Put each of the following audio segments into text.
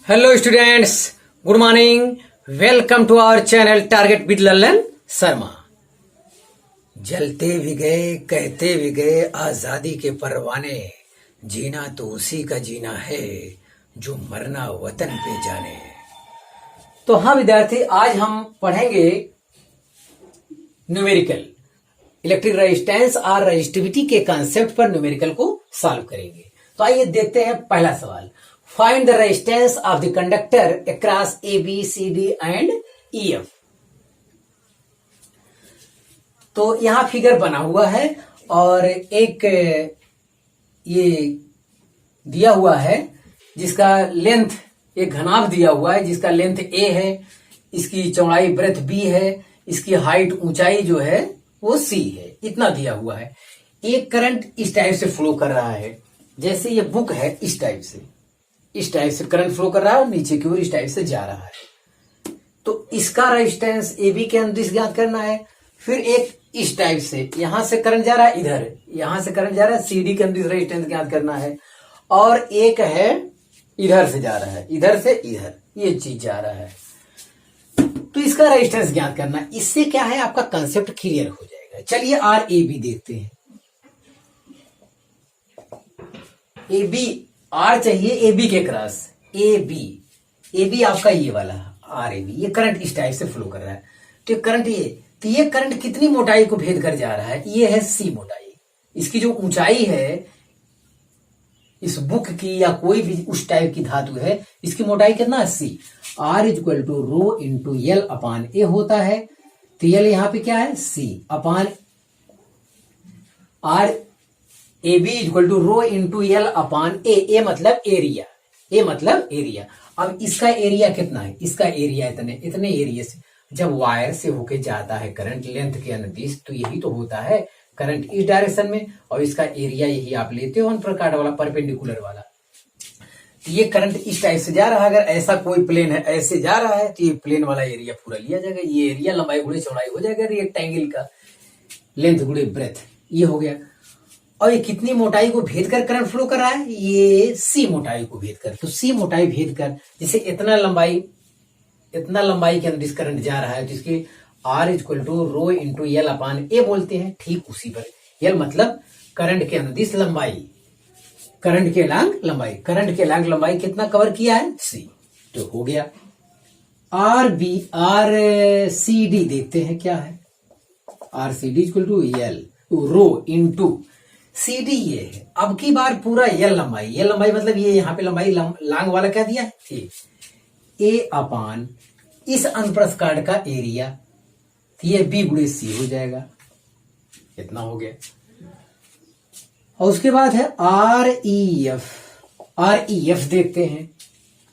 Hello students, good morning. Welcome to our channel Target with Lallan Sharma. जलते भी गए कहते भी गए आजादी के परवाने, जीना तो उसी का जीना है जो मरना वतन पे जाने। तो हाँ विद्यार्थी, आज हम पढ़ेंगे न्यूमेरिकल इलेक्ट्रिक रेजिस्टेंस और रेजिस्टिविटी के कॉन्सेप्ट पर न्यूमेरिकल को सॉल्व करेंगे। तो आइए देखते हैं पहला सवाल। Find the resistance of the conductor across A B C D and E F. तो यहां फिगर बना हुआ है और एक ये दिया हुआ है जिसका लेंथ, एक घनाभ दिया हुआ है जिसका लेंथ ए है, इसकी चौड़ाई ब्रेथ बी है, इसकी हाइट ऊंचाई जो है वो सी है, इतना दिया हुआ है। एक करंट इस टाइप से फ्लो कर रहा है, जैसे ये बुक है इस टाइप से करंट फ्लो कर रहा है और नीचे की ओर इस टाइप से जा रहा है। तो इसका रेजिस्टेंस ए बी के अनुदिश ज्ञात करना है। फिर एक इस टाइप से यहां से करंट जा रहा है, इधर यहां से करंट जा रहा है, सी डी के अनुदिश रेजिस्टेंस ज्ञात करना है। और एक है इधर से जा रहा है, इधर से इधर ये चीज जा रहा है, तो इसका रेजिस्टेंस ज्ञात करना है। इससे क्या है, आपका कंसेप्ट क्लियर हो जाएगा। चलिए आर ए बी देखते हैं। ए बी आर चाहिए ए बी के क्रॉस, ए बी आपका ये वाला आर ए बी, ये करंट इस टाइप से फ्लो कर रहा है। तो करंट ये करंट कितनी मोटाई को भेद कर जा रहा है, ये है सी मोटाई। इसकी जो ऊंचाई है इस बुक की या कोई भी उस टाइप की धातु है, इसकी मोटाई कितना है, C. R equal to rho into L upon A होता है। तो एल यहां पे क्या है, C upon R A B equal to rho into L upon A मतलब एरिया, ए मतलब एरिया। अब इसका एरिया कितना है, इसका एरिया इतने एरिया से जब वायर से होके जाता है करंट लेंथ के अनुदिश, तो यही तो होता है करंट इस डायरेक्शन में, और इसका एरिया यही आप लेते हो प्रकार वाला परपेंडिकुलर वाला। तो ये करंट इस टाइप से जा रहा है, अगर ऐसा कोई प्लेन है ऐसे जा रहा है तो ये प्लेन वाला एरिया पूरा लिया जाएगा। ये एरिया लंबाई गुणे चौड़ाई हो जाएगा रेक्टेंगल का, लेंथ गुणे ब्रेथ, ये हो गया। और ये कितनी मोटाई को भेद कर करंट फ्लो कर रहा है, ये सी मोटाई को भेद कर। तो सी मोटाई भेद कर, जैसे इतना लंबाई के अंदर करंट जा रहा है, तो इसके R equal to rho into L upon A बोलते हैं। ठीक उसी पर एल मतलब करंट के अनुदिश लंबाई, करंट के लांग लंबाई कितना कवर किया है, सी। तो हो गया। आर सी डी देखते हैं क्या है। R C D equal to L rho into C D ये है। अब की बार पूरा एल लंबाई मतलब ये यहाँ पे लंबाई लांग वाला क्या दिया है, ए अपान इस अनुप्रस्थ काट का एरिया, तो ये बी गुणे सी हो जाएगा, इतना हो गया। और उसके बाद है आर ई एफ देखते हैं।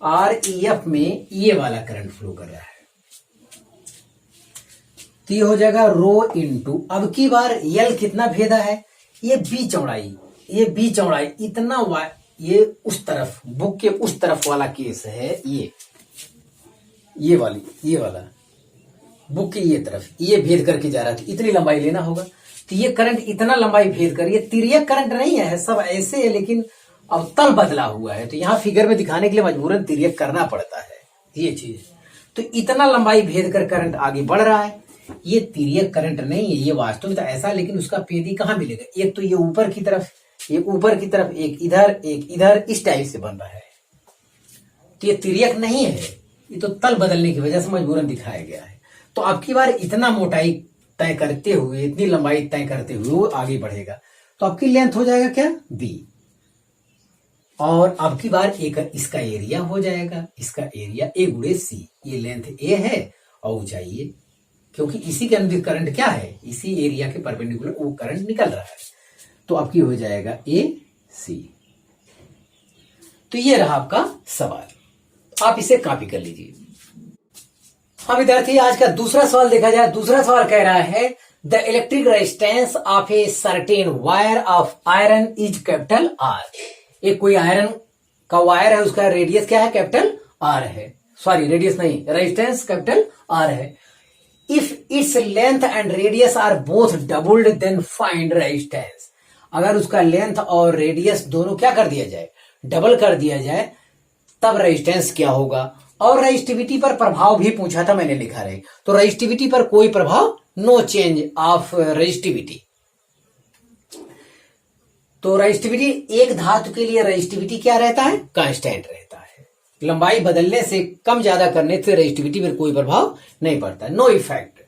आर ई एफ में ये वाला करंट फ्लो कर रहा है, तो ये हो जाएगा रो इंटू, अब की बार एल कितना भेदा है, ये बी चौड़ाई इतना, ये उस तरफ बुक के उस तरफ वाला केस है, ये वाला बुक की ये तरफ, ये भेद करके जा रहा है, तो इतनी लंबाई लेना होगा। तो ये करंट इतना लंबाई भेद कर, ये तिर्यक करंट नहीं है, सब ऐसे है, लेकिन अब तल बदला हुआ है, तो यहां फिगर में दिखाने के लिए मजबूरन तिर्यक करना पड़ता है ये चीज। तो इतना लंबाई भेद कर करंट आगे बढ़ रहा है, ये तिर्यक करंट नहीं है, ये वास्तव में तो ऐसा, लेकिन उसका पेदी कहां मिलेगा, एक तो ये ऊपर की तरफ, एक इधर इस टाइप से बन रहा है, तो ये तिर्यक नहीं है, ये तो तल बदलने की वजह से मजबूरन दिखाया गया है। तो अब की बार इतना मोटाई तय करते हुए, इतनी लंबाई तय करते हुए वो आगे बढ़ेगा, तो आपकी लेंथ हो जाएगा क्या, बी। और अब की बार एक इसका एरिया हो जाएगा, इसका एरिया ए गुणे सी, ये लेंथ ए है और ऊंचाई ए, क्योंकि इसी के अंदर करंट क्या है, इसी एरिया के परपेंडिकुलर वो करंट निकल रहा है, तो आपकी हो जाएगा ए सी। तो ये रहा आपका सवाल, आप इसे कॉपी कर लीजिए। हाँ विद्यार्थी, आज का दूसरा सवाल देखा जाए। दूसरा सवाल कह रहा है the electric resistance of a certain wire of iron is capital R. एक कोई आयरन का वायर है, उसका रेडियस क्या है, कैपिटल आर है, सॉरी रेडियस नहीं, रेजिस्टेंस कैपिटल आर है। If its length and radius R both doubled then find resistance. अगर उसका लेंथ और रेडियस दोनों क्या कर दिया जाए, डबल कर दिया जाए, तब रेजिस्टेंस क्या होगा। और रेजिस्टिविटी पर प्रभाव भी पूछा था, मैंने लिखा रहे, तो रेजिस्टिविटी पर कोई प्रभाव, नो चेंज ऑफ रेजिस्टिविटी। तो रेजिस्टिविटी, एक धातु के लिए रेजिस्टिविटी क्या रहता है, कांस्टेंट रहता है। लंबाई बदलने से, कम ज्यादा करने से रेजिस्टिविटी पर कोई प्रभाव नहीं पड़ता, no effect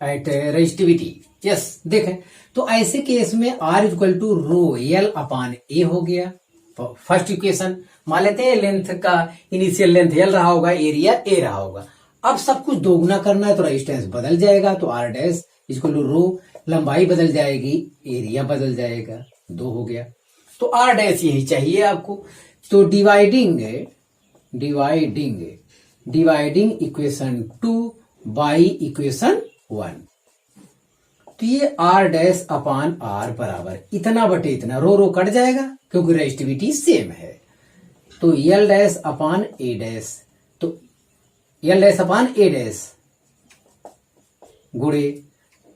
at resistivity. Yes, देखें तो ऐसे केस में R equal to rho L upon A हो गया। फर्स्ट इक्वेशन मान लेते हैं, लेंथ का इनिशियल लेंथ एल रहा होगा, एरिया ए रहा होगा। अब सब कुछ दोगुना करना है तो रेजिस्टेंस बदल जाएगा, तो R डैश इक्वल टू रो, लंबाई बदल जाएगी, एरिया बदल जाएगा, 2 हो गया। तो R डैश यही चाहिए आपको। तो डिवाइडिंग इक्वेशन 2 बाई इक्वेशन 1, तो ये R डैश अपान R बराबर इतना बटे इतना, रो रो कट जाएगा क्योंकि रेजिस्टिविटी सेम है। तो L dash upon A dash, तो L dash upon A dash गुणे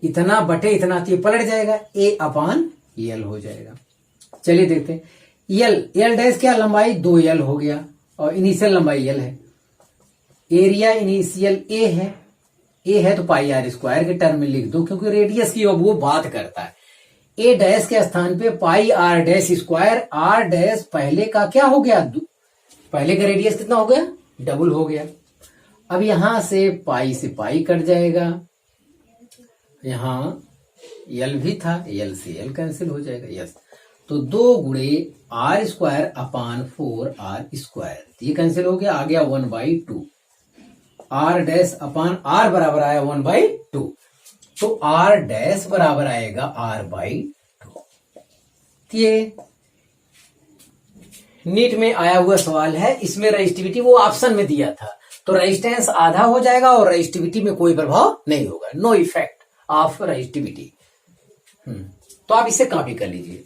इतना बटे इतना, तो ये पलट जाएगा, A अपान L हो जाएगा। चलिए देखते हैं, L डैश क्या, लंबाई 2L हो गया और इनिशियल लंबाई L है। एरिया इनिशियल A है तो पाई R स्क्वायर के टर्म में लिख दो, क्योंकि रेडियस की वो बात करता है। A डैश के स्थान पे पाई R dash square, R dash पहले का क्या हो गया, पहले का रेडियस कितना हो गया, डबल हो गया। अब यहां से पाई कट जाएगा, यहां L भी था, L से L कैंसिल हो जाएगा। यस, तो 2 गुणे R square upon 4R square, ये कैंसिल हो गया, आ गया 1/2। R डैश अपान R बराबर आया 1/2, तो R डैश बराबर आएगा R/2। ये नीट में आया हुआ सवाल है, इसमें रेजिस्टिविटी वो ऑप्शन में दिया था, तो रेजिस्टेंस आधा हो जाएगा और रेजिस्टिविटी में कोई प्रभाव नहीं होगा, नो इफेक्ट ऑफ रेजिस्टिविटी। तो आप इसे कॉपी कर लीजिए।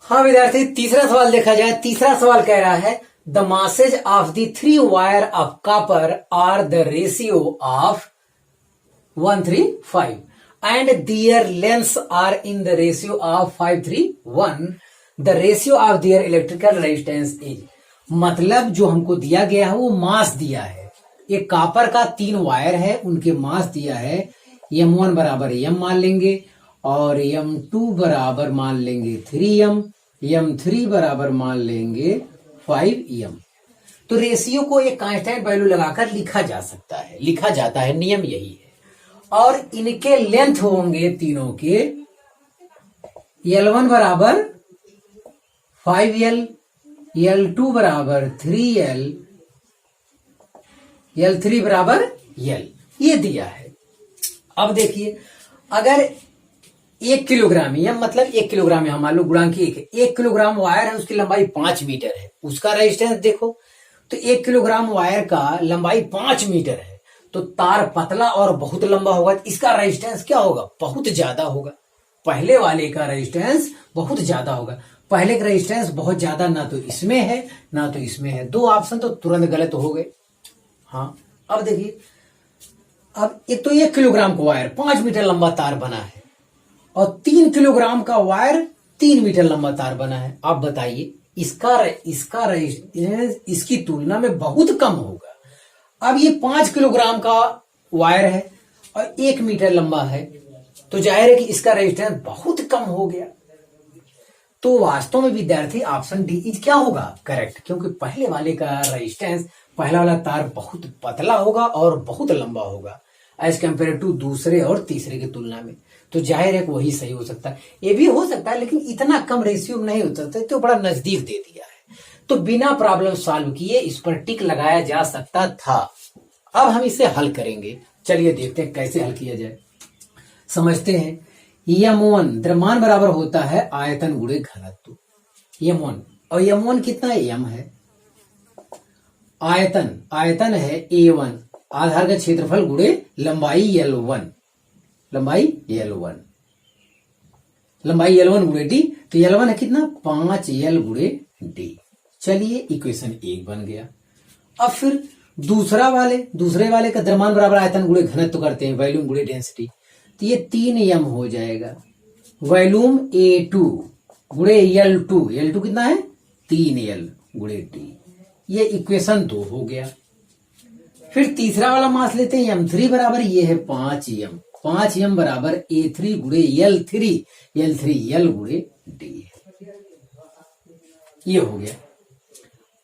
हाँ विद्यार्थी, तीसरा सवाल देखा जाए। तीसरा सवाल कह रहा है, the masses of the 3 wire of copper are the ratio of 1:3:5 and their lengths are in the ratio of 5:3:1. The ratio of their electrical resistance is, मतलब जो हमको दिया गया है वो मास दिया है। एक कॉपर का 3 वायर है, उनके मास दिया है, M1 बराबर M मान लेंगे और M2 बराबर मान लेंगे 3M, M3 बराबर मान लेंगे 5M। तो रेशियो को एक कांस्टेंट वैल्यू लगाकर लिखा जा सकता है, लिखा जाता है, नियम यही है। और इनके लेंथ होंगे तीनों के, L1 बराबर 5L, L2 बराबर 3L, L3 बराबर L, ये दिया है। अब देखिए, अगर 1 किलोग्राम, या मतलब 1 किलोग्राम, यहां मान लो गुणांक 1 है, 1 किलोग्राम वायर है, उसकी लंबाई 5 मीटर है, उसका रेजिस्टेंस देखो, तो 1 किलोग्राम वायर का लंबाई 5 मीटर है, तो तार पतला और बहुत लंबा होगा, इसका रेजिस्टेंस क्या होगा, बहुत ज्यादा होगा। पहले वाले का रेजिस्टेंस बहुत ज्यादा होगा, पहले का रेजिस्टेंस बहुत ज्यादा ना तो इसमें है ना तो इसमें है, 2 ऑप्शन तो तुरंत गलत हो गए। हाँ, अब देखिए, अब एक तो 1 किलोग्राम का वायर 5 मीटर लंबा तार बना है और 3 किलोग्राम का वायर 3 मीटर लंबा तार बना है। आप बताइए, इसका रेजिस्टेंस इसकी तुलना में बहुत कम होगा। अब ये 5 किलोग्राम का वायर है और 1 मीटर लंबा है, तो जाहिर है कि इसका रेजिस्टेंस बहुत कम हो गया। तो वास्तव में विद्यार्थी ऑप्शन डी इज क्या होगा, करेक्ट, क्योंकि पहले वाले का रेजिस्टेंस, पहला वाला तार बहुत पतला होगा और बहुत लंबा होगा एज कम्पेयर टू दूसरे और तीसरे की तुलना में, तो जाहिर है कि वही सही हो सकता है। ये भी हो सकता है, लेकिन इतना कम रेशियो नहीं हो सकता, तो बड़ा नजदीक दे दिया है, तो बिना प्रॉब्लम सॉल्व किए इस पर टिक लगाया जा सकता था। अब हम इसे हल करेंगे, चलिए देखते हैं कैसे हल किया जाए, समझते हैं। M1 द्रव्यमान बराबर होता है आयतन गुणे घनत्व, M1, और M1 कितना है, M है। आयतन है A1, आधार का क्षेत्रफल गुणे लंबाई L1, लंबाई L1 गुणे D, तो L1 है कितना, 5L गुणे D। चलिए इक्वेशन 1 बन गया। अब फिर दूसरे वाले का द्रव्यमान बराबर आयतन गुणे घनत्व करते हैं, वॉल्यूम गुणे डेंसिटी, तो ये 3M हो जाएगा। वॉल्यूम A2 गुणे L2 कितना है, 3L गुणे डी। ये इक्वेशन 2 हो गया। फिर तीसरा वाला मास लेते हैं m3 बराबर ये है 5m, 5m बराबर a3 गुणे l3, l3 l गुणे d है। ये हो गया।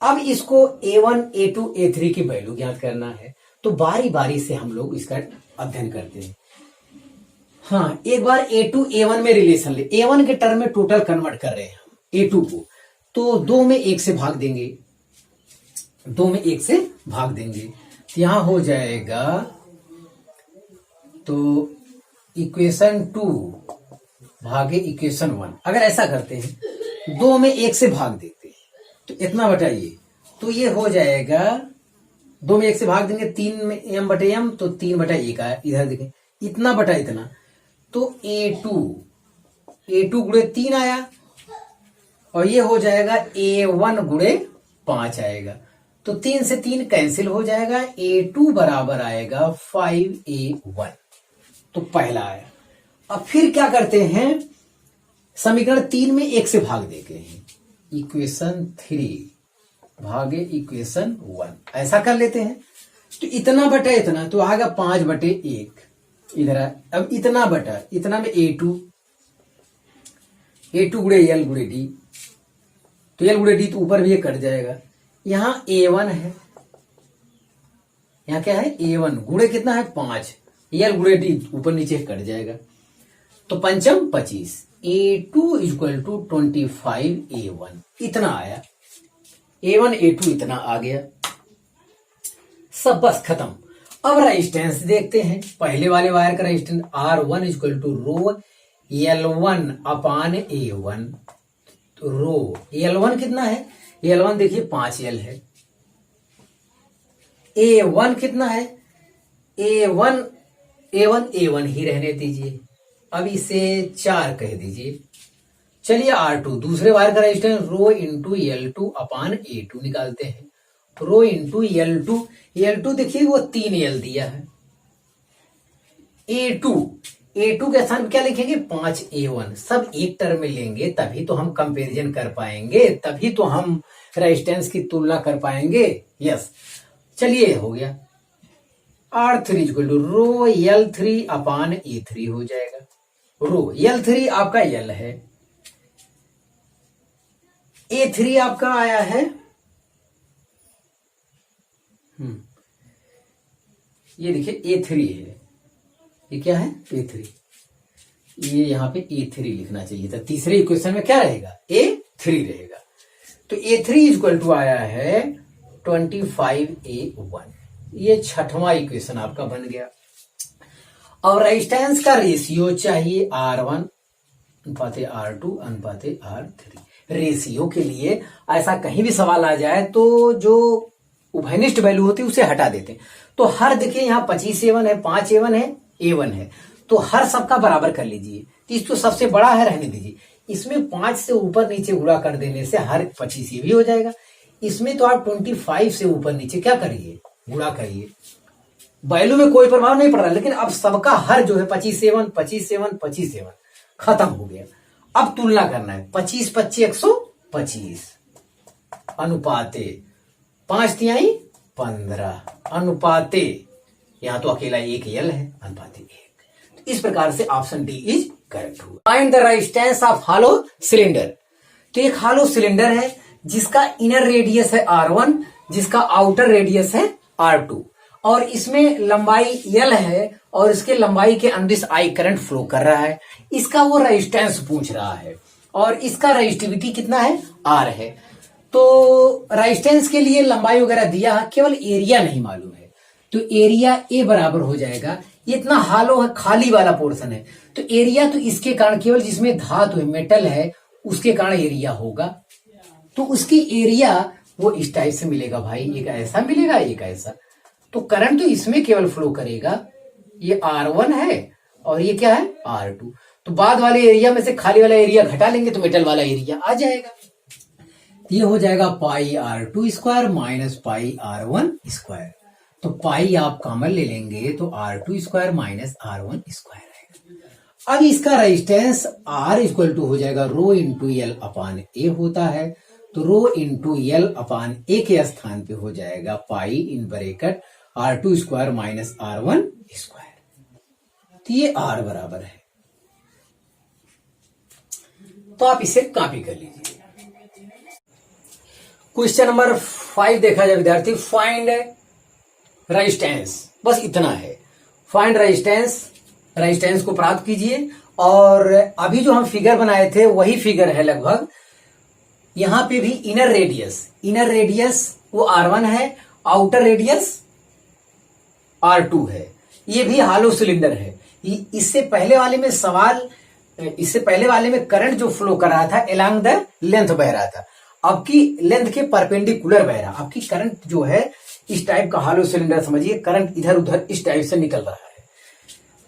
अब इसको a1 a2 a3 की वैल्यू ज्ञात करना है, तो बारी बारी से हम लोग इसका अध्ययन करते हैं। हाँ, एक बार a2 a1 में रिलेशन ले, a1 के टर्म में टोटल कन्वर्ट कर रहे हैं हम a2 को, तो 2 में 1 से भाग देंगे, 2 में 1 से भाग देंगे, तो यहां हो जाएगा, तो इक्वेशन 2 भागे इक्वेशन 1। अगर ऐसा करते हैं 2 में 1 से भाग देते हैं तो इतना बटाइए, तो ये हो जाएगा 2 में 1 से भाग देंगे 3 में m बटे m, तो 3 बटा 1 आया। इधर देखें इतना बटा इतना, तो a2 गुणे 3 आया, और ये हो जाएगा a1 गुणे 5 आएगा, तो 3 से 3 कैंसिल हो जाएगा, a2 बराबर आएगा 5a1, तो पहला आया। अब फिर क्या करते हैं, समीकरण 3 में 1 से भाग देते हैं, इक्वेशन 3 भागे इक्वेशन 1, ऐसा कर लेते हैं, तो इतना बटा इतना, तो आएगा 5 बटे 1 इधर। अब इतना बटा इतना में a2 गुणे l गुणे d, तो l गुणे d तो ऊपर भी ये कट जाएगा। यहां a1 है, यहां क्या है a1 गुणे कितना है 5, l गुणे d ऊपर नीचे कट जाएगा, तो पंचम 25, a2 इक्वल टू 25a1, इतना आया। a1 a2 इतना आ गया, सब बस खत्म। अब रेजिस्टेंस देखते हैं, पहले वाले वायर का resistance R1 equal to rho L1 upon A1, तो रो L1 कितना है, L1 देखिए 5L है, A1 कितना है, A1 ही रहने दीजिए, अब इसे 4 कह दीजिए। चलिए R2 दूसरे वायर का रेजिस्टेंस रो इंटू L2 अपान A2 निकालते हैं, रो इंटू L2 देखिए वो 3L दिया है। A2 के स्थान पर क्या लिखेंगे 5A1, सब एक टर्म में लेंगे तभी तो हम कंपैरिजन कर पाएंगे, तभी तो हम रेजिस्टेंस की तुलना कर पाएंगे। यस, चलिए हो गया। R3 equal to row L3 upon A3 हो जाएगा। रो L3 आपका L है, A3 आपका आया है, ये देखिए A3 है, ये क्या है A3, ये यहां पे A3 लिखना चाहिए था, तीसरे इक्वेशन में क्या रहेगा A3 रहेगा, तो A3 इक्वल टू आया है 25A1, ये छठवां इक्वेशन आपका बन गया। और रेजिस्टेंस का रेशियो चाहिए R1 अनुपाते R2 अनुपाते R3। रेशियो के लिए ऐसा कहीं भी सवाल आ जाए तो जो उभयनिष्ठ वैल्यू होती है उसे हटा देते हैं, तो हर देखिए यहाँ 25A1 है, 5A1 है, A1 है, तो हर सबका बराबर कर लीजिए, तीस तो सबसे बड़ा है रहने दीजिए, इसमें 5 से ऊपर नीचे गुणा कर देने से हर 25 ये भी हो जाएगा, इसमें तो आप 25 से ऊपर नीचे क्या करिए गुणा करिए, वैल्यू में कोई प्रभाव नहीं पड़ रहा, लेकिन अब सबका हर जो है 25A1 25A1 25A1 खत्म हो गया। अब तुलना करना है, 25 25 125 अनुपाते 5 तिहाई 15 अनुपाते, यहां तो अकेला एक L है अनुपाते 1, तो इस प्रकार से ऑप्शन डी इज करेक्ट हुआ। Find the resistance of hollow cylinder, तो एक हॉलो सिलेंडर है जिसका इनर रेडियस है R1, जिसका आउटर रेडियस है R2, और इसमें लंबाई L है और इसके लंबाई के अंदिश I करंट फ्लो कर रहा है, इसका वो रेजिस्टेंस पूछ रहा है और इसका रेजिस्टिविटी कितना है R है। तो रेजिस्टेंस के लिए लंबाई वगैरह दिया है, केवल एरिया नहीं मालूम है, तो एरिया ए बराबर हो जाएगा, ये इतना हालो है खाली वाला पोर्शन है, तो एरिया तो इसके कारण केवल जिसमें धातु है मेटल है उसके कारण एरिया होगा, तो उसकी एरिया वो इस टाइप से मिलेगा भाई, एक ऐसा मिलेगा एक ऐसा, तो करंट तो इसमें केवल फ्लो करेगा, ये R1 है और ये क्या है R2, तो बाद वाले एरिया में से खाली वाला एरिया घटा लेंगे तो मेटल वाला एरिया आ जाएगा, ये हो जाएगा पाई R2 square minus pi R1 square, तो पाई आप कॉमन ले लेंगे तो R2 square minus R1 square आएगा। अब इसका रेजिस्टेंस R इक्वल टू हो जाएगा rho into L upon A होता है, तो रो इंटू एल अपान ए के स्थान पे हो जाएगा pi in bracket R2 square minus R1 square. तो ये R बराबर है, तो आप इसे कॉपी कर लीजिए। क्वेश्चन नंबर 5 देखा जाए विद्यार्थी, फाइंड रेजिस्टेंस, बस इतना है। फाइंड रेजिस्टेंस, रेजिस्टेंस को प्राप्त कीजिए। और अभी जो हम फिगर बनाए थे वही फिगर है लगभग। यहां पे भी इनर रेडियस वो R1 है, आउटर रेडियस R2 है। ये भी हालो सिलेंडर है। इससे पहले वाले में करंट जो फ्लो कर रहा था एलॉन्ग द लेंथ बह रहा था, अब की लेंथ के परपेंडिकुलर बह रहा। अब की करंट जो है इस टाइप का हालो सिलेंडर समझिए, करंट इधर उधर इस टाइप से निकल रहा है।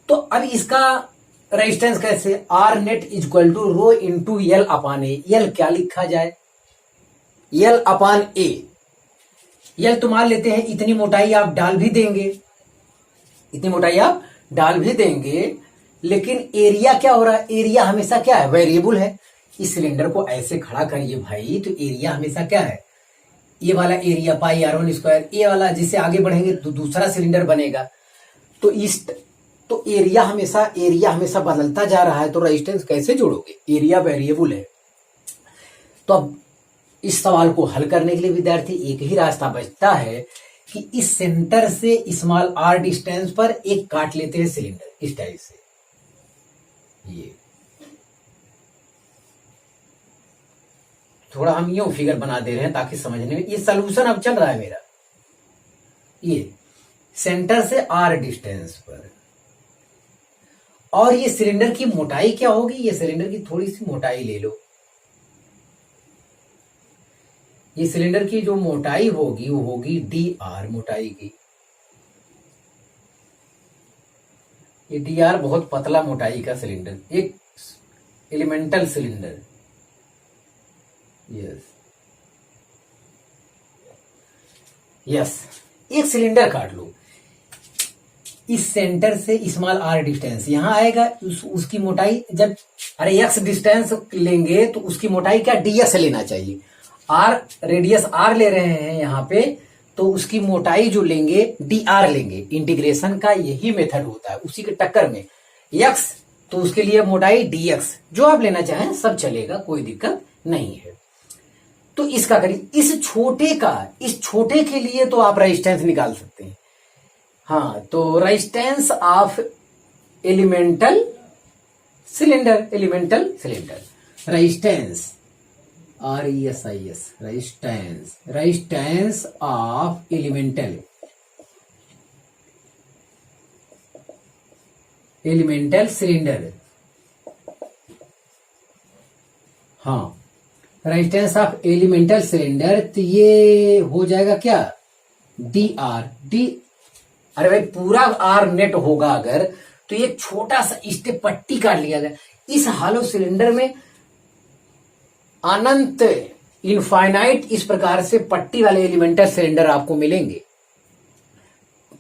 तो अब इसका रेजिस्टेंस कैसे, R net equal to rho into L upon A. L क्या लिखा जाए, एल अपान ए। एल तो मान लेते हैं इतनी मोटाई आप डाल भी देंगे, इतनी मोटाई आप डाल भी देंगे, लेकिन एरिया क्या हो रहा है, एरिया हमेशा क्या है, वेरिएबल है। इस सिलेंडर को ऐसे खड़ा करिए भाई, तो एरिया हमेशा क्या है, ये वाला एरिया पाई R1 स्क्वायर, ये वाला जिससे आगे बढ़ेंगे तो दूसरा सिलेंडर बनेगा। तो एरिया हमेशा बदलता जा रहा है, तो रेजिस्टेंस कैसे जोड़ोगे, एरिया वेरिएबल है। तो अब इस सवाल को हल करने के लिए विद्यार्थी एक ही रास्ता बचता है कि इस सेंटर से स्मॉल r डिस्टेंस पर एक काट लेते हैं सिलेंडर इस टाइप से। ये थोड़ा हम यूं फिगर बना दे रहे हैं ताकि समझने में, ये सोल्यूशन अब चल रहा है मेरा। ये सेंटर से r डिस्टेंस पर, और ये सिलेंडर की मोटाई क्या होगी, ये सिलेंडर की थोड़ी सी मोटाई ले लो। ये सिलेंडर की जो मोटाई होगी वो होगी dr मोटाई की। ये dr बहुत पतला मोटाई का सिलेंडर, एक एलिमेंटल सिलेंडर। यस, एक सिलेंडर काट लो, इस सेंटर से स्मॉल r डिस्टेंस यहां आएगा, उसकी मोटाई जब x डिस्टेंस लेंगे तो उसकी मोटाई क्या ds लेना चाहिए। r रेडियस r ले रहे हैं यहां पे, तो उसकी मोटाई जो लेंगे dr लेंगे। इंटीग्रेशन का यही मेथड होता है, उसी के टक्कर में x तो उसके लिए मोटाई dx, जो आप लेना चाहें सब चलेगा, कोई दिक्कत नहीं है। तो इसका करिए, इस छोटे के लिए तो आप रेजिस्टेंस निकाल सकते हैं। हाँ, तो resistance of elemental cylinder, resistance RESIS, resistance of elemental cylinder. हाँ, रेजिस्टेंस ऑफ एलिमेंटल सिलेंडर, तो ये हो जाएगा क्या dr। अरे भाई पूरा R नेट होगा अगर, तो ये छोटा सा स्टेप पट्टी काट लिया गया। इस हालो सिलेंडर में अनंत इनफाइनाइट इस प्रकार से पट्टी वाले एलिमेंटल सिलेंडर आपको मिलेंगे।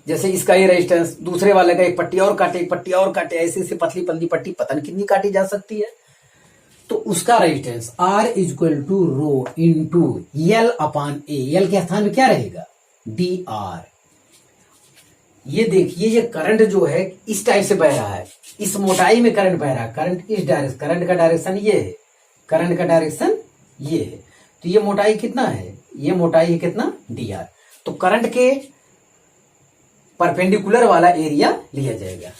जैसे इसका ये रेजिस्टेंस, दूसरे वाले का एक पट्टी और काटे, एक पट्टी और काटे, ऐसे पतली पतली पट्टी पता नहीं कितनी काटी जा सकती है। तो उसका resistance R equal to rho into L upon A. L के स्थान में क्या रहेगा dr। ये देखिए, ये करंट जो है इस टाइप से बह रहा है, इस मोटाई में करंट बह रहा है, करंट इस डायरेक्शन, करंट का डायरेक्शन ये है, करंट का डायरेक्शन ये है। तो ये मोटाई कितना है, ये मोटाई है कितना dr। तो करंट के परपेंडिकुलर वाला एरिया लिया जाएगा।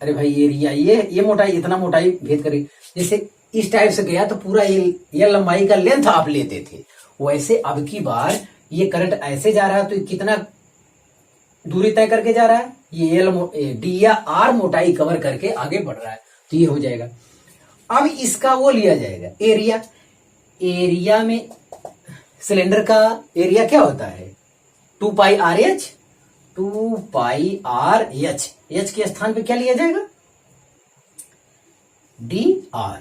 अरे भाई एरिया ये मोटाई, इतना मोटाई भेद करे, जैसे इस टाइप से गया तो पूरा ये लंबाई का लेंथ आप लेते थे, वैसे अब की बार ये करंट ऐसे जा रहा है तो कितना दूरी तय करके जा रहा है, ये dr मोटाई कवर करके आगे बढ़ रहा है, तो ये हो जाएगा। अब इसका वो लिया जाएगा एरिया। एरिया में सिलेंडर का एरिया क्या होता है 2 पाई RH, 2 पाई RH। H के स्थान पे क्या लिया जाएगा dr।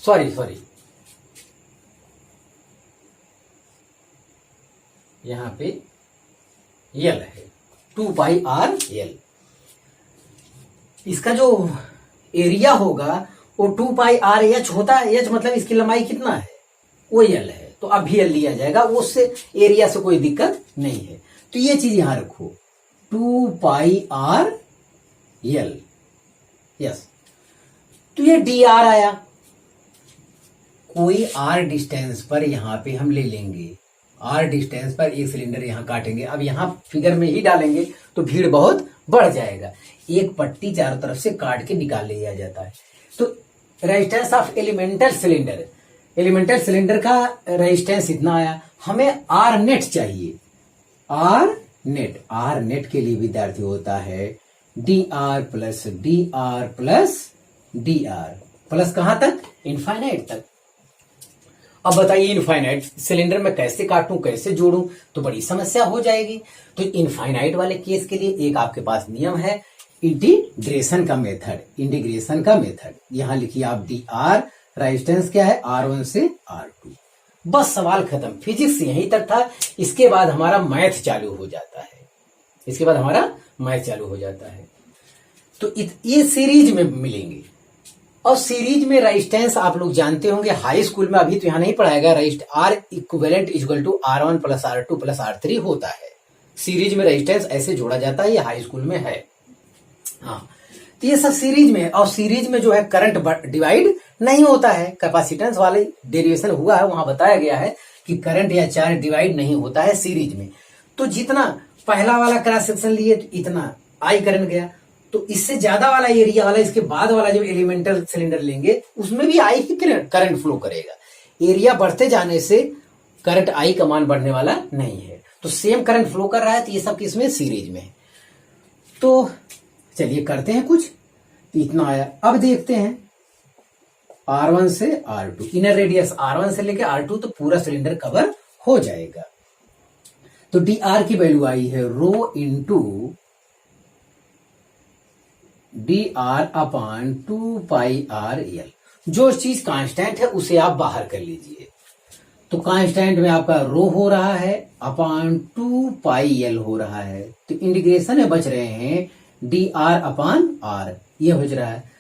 सॉरी यहां पे L है, 2 पाई RL। इसका जो एरिया होगा वो 2πr(h) होता है। h मतलब इसकी लंबाई कितना है, वो l है, तो अब भी l लिया जाएगा, उससे एरिया से कोई दिक्कत नहीं है। तो ये चीज यहां रखो 2πr l। यस, तो ये dr आया, कोई r डिस्टेंस पर यहां पे हम ले लेंगे, r डिस्टेंस पर एक सिलेंडर यहां काटेंगे। अब यहां फिगर में ही डालेंगे तो भीड़ बहुत बढ़ जाएगा, एक पट्टी चारों तरफ से काट के निकाल लिया जाता है। तो रेजिस्टेंस ऑफ एलिमेंटल सिलेंडर का रेजिस्टेंस इतना आया, हमें आर नेट चाहिए। आर नेट के लिए विद्यार्थी होता है dr plus dr plus dr, plus कहां तक, इनफाइनाइट तक। अब बताइए इनफाइनाइट सिलेंडर में कैसे काटूं, कैसे जोड़ूं, तो बड़ी समस्या हो जाएगी। तो इनफाइनाइट वाले केस के लिए एक आपके पास नियम है, इंटीग्रेशन का मेथड। यहां लिखिए आप dr, रेजिस्टेंस क्या है R1 से R2, बस सवाल खत्म। फिजिक्स यहीं तक था, इसके बाद हमारा मैथ चालू हो जाता है। तो ये सीरीज में मिलेंगे, और सीरीज में रेजिस्टेंस आप लोग जानते होंगे हाई स्कूल में, अभी तो यहां नहीं पढ़ाएगा। R equivalent equal to R1 plus R2 plus R3 होता है। सीरीज में रेजिस्टेंस ऐसे जोड़ा जाता है, ये हाई स्कूल में है। हाँ, तो ये सब सीरीज में, और सीरीज में जो है करंट डिवाइड नहीं होता है। कैपेसिटेंस वाले डेरिवेशन हुआ है, वहां बताया गया है कि करंट या चार्ज डिवाइड नहीं होता है सीरीज में। तो जितना पहला वाला क्रॉस सेक्शन लिए तो इतना आई करंट गया, तो इससे ज्यादा वाला एरिया वाला इसके बाद वाला जो एलिमेंटल सिलेंडर लेंगे उसमें भी आई ही करंट फ्लो करेगा। एरिया बढ़ते जाने से करंट आई का मान बढ़ने वाला नहीं है, तो सेम करंट फ्लो कर रहा है। तो ये सब किसमें, सीरीज में। तो चलिए करते हैं कुछ, तो इतना आया। अब देखते हैं R1 से R2, इनर रेडियस R1 से लेके R2, तो पूरा सिलेंडर कवर हो जाएगा। तो dr की वैल्यू आई है rho into dr upon 2πr l। जो चीज कांस्टेंट है उसे आप बाहर कर लीजिए। तो कांस्टेंट में आपका रो हो रहा है अपॉन 2πl हो रहा है, तो इंटीग्रेशन में बच रहे हैं dr अपॉन r, ये बच रहा है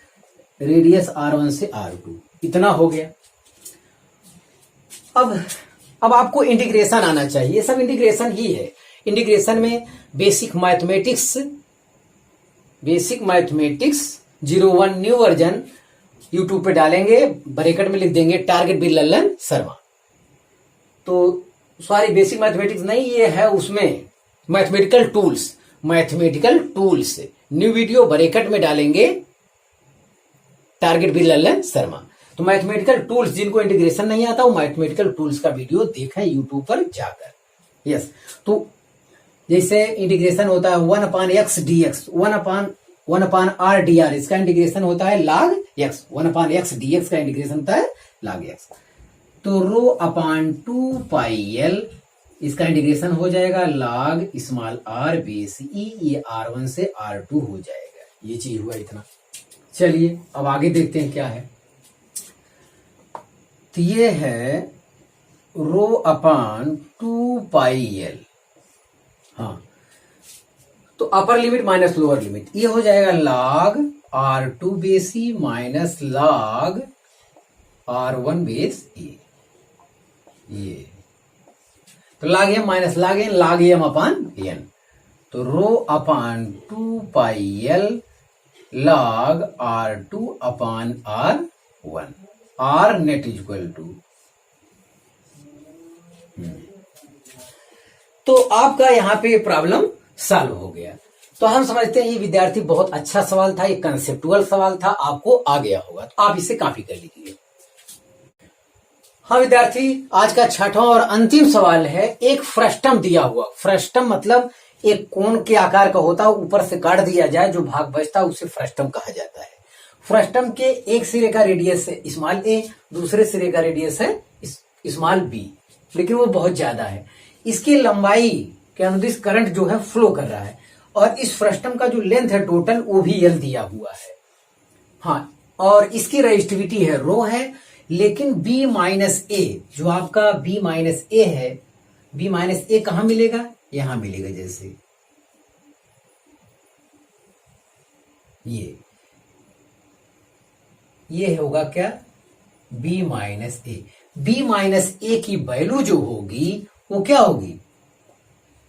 रेडियस R1 से R2, इतना हो गया। अब आपको इंटीग्रेशन आना चाहिए, सब इंटीग्रेशन ही है। इंटीग्रेशन में basic mathematics 01 new version YouTube पे डालेंगे, ब्रैकेट में लिख देंगे टारगेट बी लल्लन शर्मा। तो सॉरी, बेसिक मैथमेटिक्स नहीं, ये है उसमें mathematical tools new video bracket में डालेंगे टारगेट बी लल्लन शर्मा। तो मैथमेटिकल टूल्स, जिनको इंटीग्रेशन नहीं आता वो मैथमेटिकल टूल्स का वीडियो देखें यूट्यूब पर जाकर। यस, तो जैसे इंटीग्रेशन होता है 1/x dx, 1/r dr, इसका इंटीग्रेशन होता है log x, 1/x dx का इंटीग्रेशन होता है log x। तो रो अपॉन 2πl, इसका इंटीग्रेशन हो जाएगा log small r base e, ये R1 से R2 हो जाएगा। ये चीज हुआ इतना। चलिए अब आगे देखते हैं क्या है। तो ये है रो अपॉन 2πl। हाँ, तो upper limit minus lower limit, ये हो जाएगा log R2 base e minus log R1 base e। ये तो log m minus log n, log m upon n। तो rho upon 2πl log R2 upon R1, R net equal to. तो आपका यहां पे प्रॉब्लम सॉल्व हो गया। तो हम समझते हैं ये विद्यार्थी बहुत अच्छा सवाल था, ये कंसेप्टुअल सवाल था, आपको आ गया होगा, तो आप इसे कॉपी कर लीजिए। हाँ विद्यार्थी, आज का छठवां और अंतिम सवाल है। एक फ्रस्टम दिया हुआ, फ्रस्टम मतलब एक कोन के आकार का होता है, ऊपर से काट दिया जाए, जो भाग बचता है उसे फ्रस्टम कहा जाता है। फ्रस्टम के एक सिरे का रेडियस है स्मॉल a, दूसरे सिरे का रेडियस है स्मॉल b, लेकिन वो बहुत ज्यादा है। इसकी लंबाई के अनुदिश करंट जो है फ्लो कर रहा है, और इस फ्रस्टम का जो लेंथ है टोटल वो भी l दिया हुआ है। हाँ, और इसकी रेजिस्टिविटी है रो है, लेकिन b माइनस ए, जो आपका b माइनस ए है, b माइनस ए कहां मिलेगा, यहां मिलेगा। जैसे ये होगा क्या, b माइनस ए। b माइनस ए की वैल्यू जो होगी वो क्या होगी,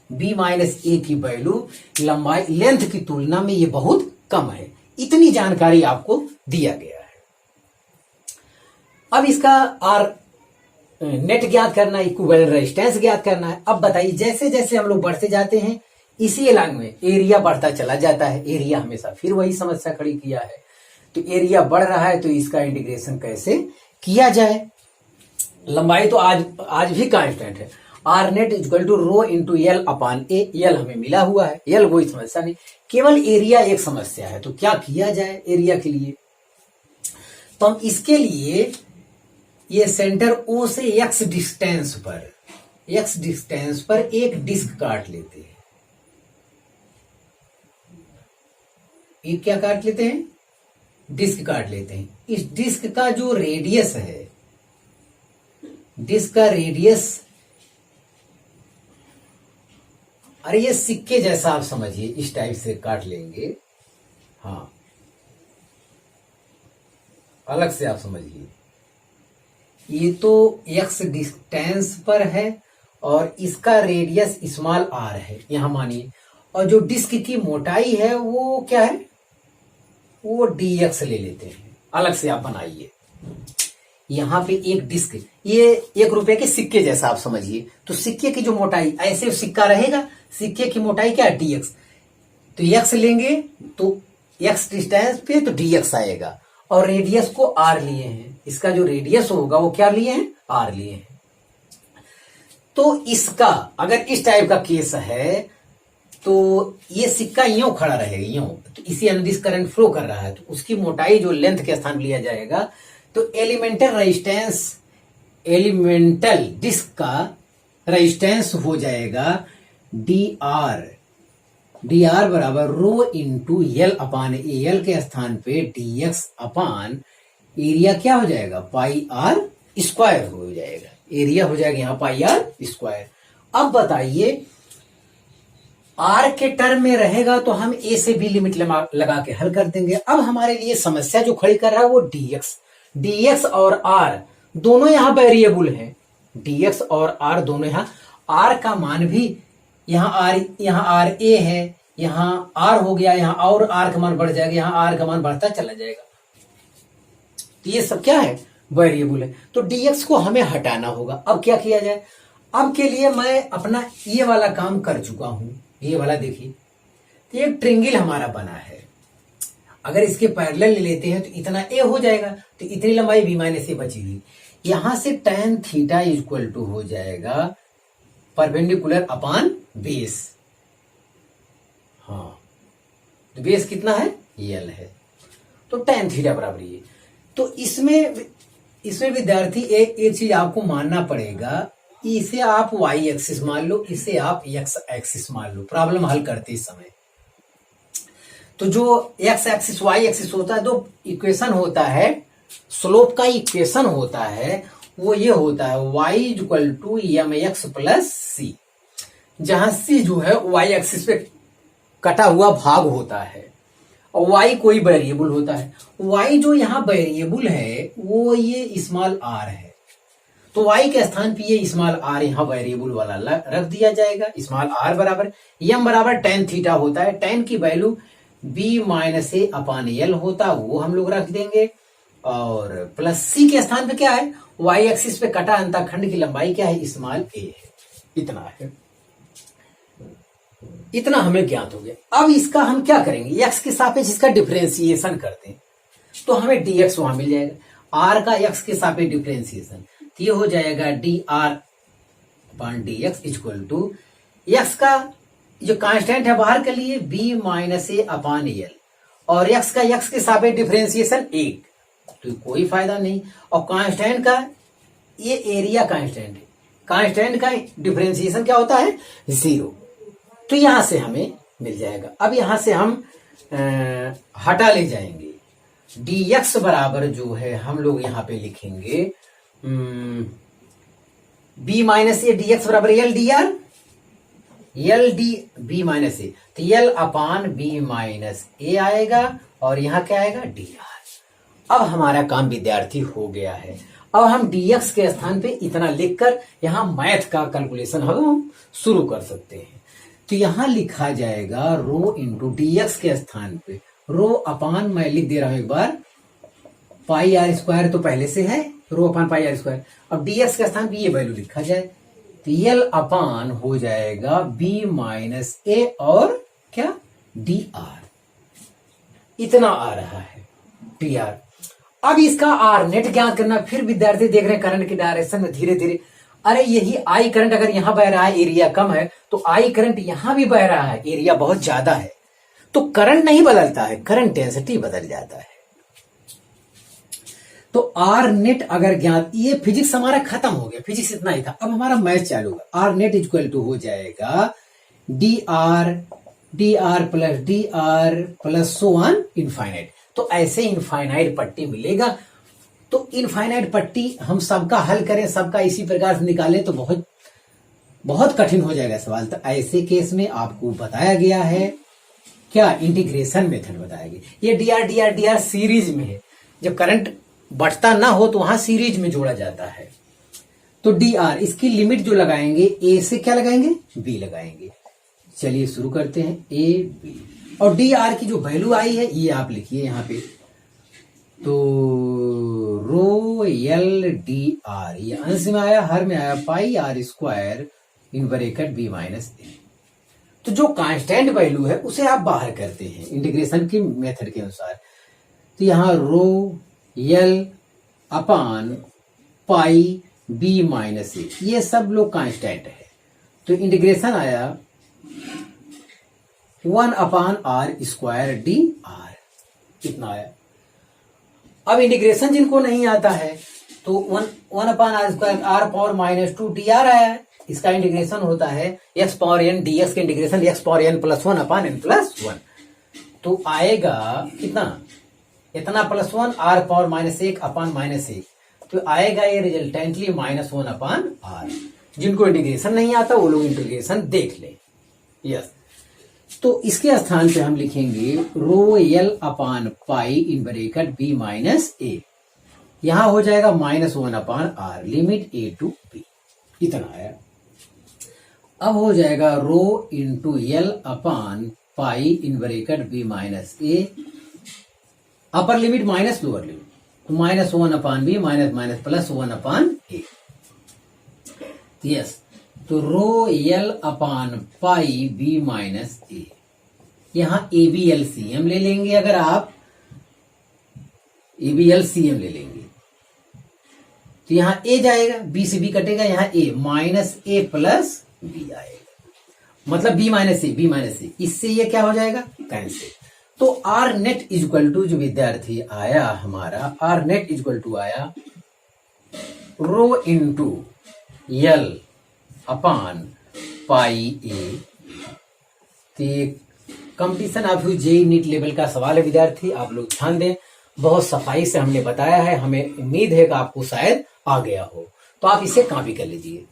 b माइनस ए की वैल्यू लंबाई लेंथ की तुलना में ये बहुत कम है। इतनी जानकारी आपको दिया गया है। अब इसका आर नेट ज्ञात करना है, इक्विवेलेंट रेजिस्टेंस ज्ञात करना है। अब बताइए, जैसे जैसे हम लोग बढ़ते जाते हैं इसी इलाके में एरिया बढ़ता चला जाता है। एरिया हमेशा फिर वही समस्या खड़ी किया है, तो एरिया बढ़ रहा है तो इसका इंटीग्रेशन कैसे किया जाए। लंबाई तो आज भी कांस्टेंट है, R net equal to rho into L upon A. L हमें मिला हुआ है, एल कोई समस्या नहीं, केवल एरिया एक समस्या है। तो क्या किया जाए एरिया के लिए, तो हम इसके लिए ये सेंटर ओ से एक्स डिस्टेंस पर एक डिस्क काट लेते हैं। ये क्या काट लेते हैं, डिस्क काट लेते हैं। इस डिस्क का जो रेडियस है, डिस्क का रेडियस, अरे ये सिक्के जैसा आप समझिए, इस टाइप से काट लेंगे। हाँ, अलग से आप समझिए, ये तो एक्स डिस्टेंस पर है और इसका रेडियस स्मॉल आर है यहां मानिए, और जो डिस्क की मोटाई है वो क्या है, वो dx ले लेते हैं। अलग से आप बनाइए, यहां पे एक डिस्क, ये 1 रुपए के सिक्के जैसा आप समझिए। तो सिक्के की जो मोटाई, ऐसे सिक्का रहेगा, सिक्के की मोटाई क्या है, dx। तो x लेंगे तो x डिस्टेंस पे तो dx आएगा, और रेडियस को r लिए हैं। इसका जो रेडियस होगा वो क्या लिए हैं, r लिए हैं। तो इसका अगर इस टाइप का केस है तो ये सिक्का यूं खड़ा रहेगा, यूं, तो इसी अनुदिश करंट फ्लो कर रहा है, तो उसकी मोटाई जो लेंथ के स्थान लिया जाएगा, तो एलिमेंटल डिस्क का रेजिस्टेंस हो जाएगा dr बराबर रो इंटू एल अपान एल के स्थान पे dx अपान एरिया क्या हो जाएगा, पाई आर स्क्वायर हो जाएगा। एरिया हो जाएगा यहां पाई आर स्क्वायर। अब बताइए, आर के टर्म में रहेगा तो हम ए से बी लिमिट लगा के हल कर देंगे। अब हमारे लिए समस्या जो खड़ी कर रहा है वो dx और r दोनों यहां वेरिएबल हैं। dx और r दोनों यहां, r का मान भी यहाँ r a है, यहाँ r हो गया, यहाँ और r का मान बढ़ जाएगा, यहाँ r का मान बढ़ता चला जाएगा। तो ये सब क्या है, वेरिएबल है। तो dx को हमें हटाना होगा। अब क्या किया जाए, अब के लिए मैं अपना ये वाला काम कर चुका हूं। ये वाला देखिए, तो एक ट्रिंगल हमारा बना है, अगर इसके पैरेलल ले लेते हैं तो इतना ए हो जाएगा, तो इतनी लंबाई बी माइनस ए बचेगी। यहां से tan थीटा इक्वल टू हो जाएगा परपेंडिकुलर अपान बेस। हाँ, तो बेस कितना है, यल है, तो tan थीटा बराबर ये। तो इसमें विद्यार्थी एक चीज आपको मानना पड़ेगा, इसे आप y एक्सिस मान लो, इसे आप x एक्सिस मान लो प्रॉब्लम हल करते समय। तो जो x एक्सिस y एक्सिस होता है, तो इक्वेशन होता है, स्लोप का इक्वेशन होता है, वो ये होता है y equal to mx plus c, जहां c जो है y एक्सिस पे कटा हुआ भाग होता है और y कोई वेरिएबल होता है। y जो यहाँ वेरिएबल है वो ये स्मॉल r है, तो y के स्थान पे ये स्मॉल r यहाँ वेरिएबल वाला रख दिया जाएगा। स्मॉल r बराबर m बराबर tan थीटा होता है, tan की वैल्यू b माइनस ए अपान एल होता है, वो हम लोग रख देंगे। और प्लस c के स्थान पे क्या है, y एक्सिस पे कटा अंतःखंड की लंबाई क्या है, स्मॉल a है। इतना है, इतना हमें ज्ञात हो गया। अब इसका हम क्या करेंगे, x के सापेक्ष इसका डिफरेंशिएशन करते हैं, तो हमें dx वहां मिल जाएगा। r का x के सापेक्ष डिफरेंशिएशन, तो ये हो जाएगा dr upon dx equal to x का जो कांस्टेंट है बाहर के लिए b minus A upon L, और x का x के सापेक्ष डिफरेंशिएशन 1, तो कोई फायदा नहीं। और कांस्टेंट का ये एरिया कांस्टेंट है, कांस्टेंट का डिफरेंशिएशन क्या होता है, 0, तो यहां से हमें मिल जाएगा। अब यहां से हम हटा ले जाएंगे, dx बराबर जो है हम लोग यहां पे लिखेंगे b माइनस ए dx बराबर L D R, L D B minus A, तो L upon B minus A आएगा, और यहां क्या आएगा डी आर। अब हमारा काम विद्यार्थी हो गया है। अब हम dx के स्थान पे इतना लिखकर यहाँ मैथ का कैलकुलेशन हम शुरू कर सकते हैं। तो यहाँ लिखा जाएगा रो इंटू dx के स्थान पे रो अपान, मैं लिख दे रहा हूं एक बार, पाई आर स्क्वायर तो पहले से है, रो अपान पाई आर स्क्वायर। अब dx के स्थान पे ये वैल्यू लिखा जाए तो यल अपान हो जाएगा b माइनस ए और क्या dr, इतना आ रहा है dr। अब इसका आर नेट ज्ञात करना। फिर विद्यार्थी देख रहे हैं करंट की डायरेक्शन में धीरे धीरे, अरे यही आई करंट अगर यहां बह रहा है, एरिया कम है, तो आई करंट यहां भी बह रहा है, एरिया बहुत ज्यादा है, तो करंट नहीं बदलता है, करंट डेंसिटी बदल जाता है। तो आर नेट अगर ज्ञात, ये फिजिक्स हमारा खत्म हो गया, फिजिक्स इतना ही था। अब हमारा मैथ चालू होगा। आर नेट इक्वल टू हो जाएगा D R plus so on infinite. तो ऐसे इनफाइनाइट पट्टी मिलेगा। तो इनफाइनाइट पट्टी हम सबका हल करें, सबका इसी प्रकार से निकालें तो बहुत बहुत कठिन हो जाएगा सवाल। तो ऐसे केस में आपको बताया गया है क्या, इंटीग्रेशन मेथड बताया गया। ये डी आर सीरीज में है, जब करंट बढ़ता ना हो तो वहां सीरीज में जोड़ा जाता है। तो डी आर, इसकी लिमिट जो लगाएंगे ए से क्या लगाएंगे, बी लगाएंगे। चलिए शुरू करते हैं, ए बी। और डी आर की जो वैल्यू आई है ये आप लिखिए यहाँ पे, तो रो एल डी आर, ये अंश में आया, हर में आया, pi R square in bracket B minus A. तो जो कांस्टेंट वैल्यू है उसे आप बाहर करते हैं इंटीग्रेशन की मेथड के अनुसार। तो यहां रो L upon pi B minus ए, ये सब लोग कांस्टेंट है। तो इंटीग्रेशन आया 1 upon R square D R, कितना आया। अब इंटीग्रेशन जिनको नहीं आता है तो 1 upon R square R power minus 2 D R आया है। इसका इंटीग्रेशन होता है एक्स पावर एन, डीएक्स का integration X power N plus 1 upon N plus 1। तो आएगा कितना, इतना plus 1 R power minus 1 upon minus 1, तो आएगा ये रिजल्टेंटली माइनस 1 अपान आर। जिनको इंटीग्रेशन नहीं आता वो लोग इंटीग्रेशन देख ले। यस, तो इसके स्थान पे हम लिखेंगे rho L upon pi in bracket B minus A, यहां हो जाएगा minus 1 upon R, limit A to B, इतना आया। अब हो जाएगा rho into L upon pi in bracket B minus A, upper limit minus lower limit, तो minus 1 upon B minus minus plus 1 upon A. Yes, तो rho L upon pi B minus A, यहां A B L C M ले लेंगे, अगर आप A B L C M ले लेंगे तो यहां ए जाएगा, बी से बी कटेगा, यहां ए माइनस ए प्लस बी आएगा, मतलब बी माइनस ए, इससे ये क्या हो जाएगा, कैंसिल। तो आर नेट इक्वल टू जो विद्यार्थी आया हमारा, आर नेट इक्वल टू आया रो into L upon pi A. तो competition of JEE NEET level का सवाल है विद्यार्थी, आप लोग ध्यान दें, बहुत सफाई से हमने बताया है, हमें उम्मीद है कि आपको शायद आ गया हो, तो आप इसे कॉपी कर लीजिए।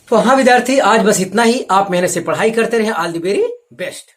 तो हाँ विद्यार्थी, आज बस इतना ही, आप मेहनत से पढ़ाई करते रहे, ऑल द वेरी बेस्ट।